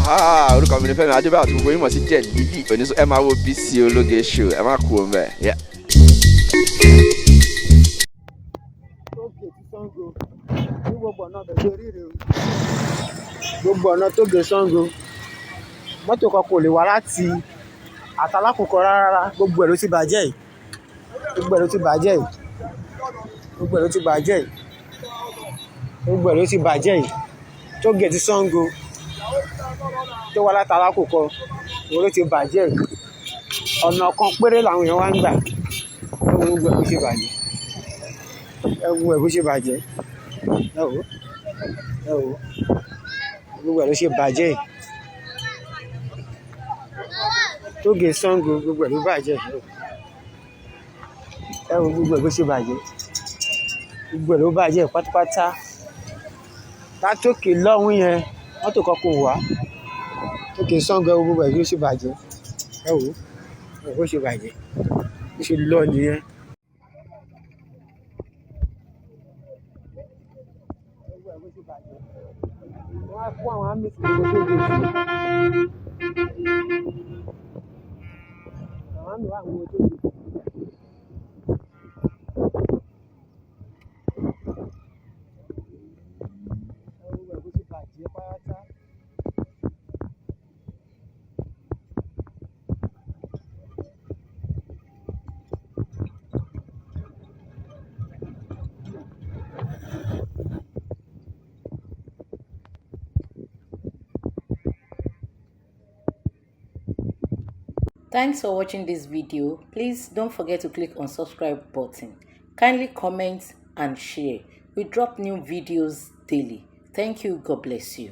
Aha, orúkọ mi ni Fẹ́mi Adébáyọ̀ tí gbogbo yín mọ̀ sí jẹ́ lílì oníṣó ẹ máa wo Bisi ológe show ẹ má kú ọmọ ẹ̀. Tógè tí Songo ní gbogbo ọ̀nà bẹ̀ ṣe ríre o. Gbogbo ọ̀nà Tógè Songo mọ́tò kan kò lè wá láti àtàlákùkọ rárá, gbogbo ẹ̀ ló ti bàjẹ́ yìí. Gbogbo ẹ̀ ló ti bàjẹ́ yìí. Gbogbo ẹ̀ ló ti bàjẹ́ yìí. Gbogbo ẹ̀ ló ti bàjẹ́ yìí. Tógè tí Songo tó wá láti àtàlákùkọ òun ló ti bàjẹ́ yìí. Ọ̀nà kan péré làwọn èèyàn wá ń gbà. Gbogbo ẹ̀ ló ti bàjẹ́. Ẹ wo ẹ̀ bó ṣe bàjẹ́. Ẹ wò. Ẹ wò. Gbogbo ẹ̀ ló ṣe bàjẹ́ yìí. Tógè Songo gbogbo ẹ̀ ló bàjẹ́. Ẹ wo gbogbo ẹ̀ bó ṣe bàjẹ́. Gbogbo ẹ̀ ló bàjẹ́ pátápátá. Látòkè lọ́hùn yẹn mọ́tò kan kò wá. Tógè Songo gbogbo ẹ̀ ló ṣe bàjẹ́. Ẹ wò. Ẹ wò bó ṣe bàjẹ́. Bó ṣe lọ nìyẹn. Wọ́n á kó àwọn àmì ìṣòro tó dé sí. Àwọn àmì wà àwọn tó dé sí. Ẹ̀rù bó ṣe bàjẹ́ pátá. Thanks for watching this video. Please don't forget to click on subscribe button. Kindly comment and share. We drop new videos daily. Thank you. God bless you.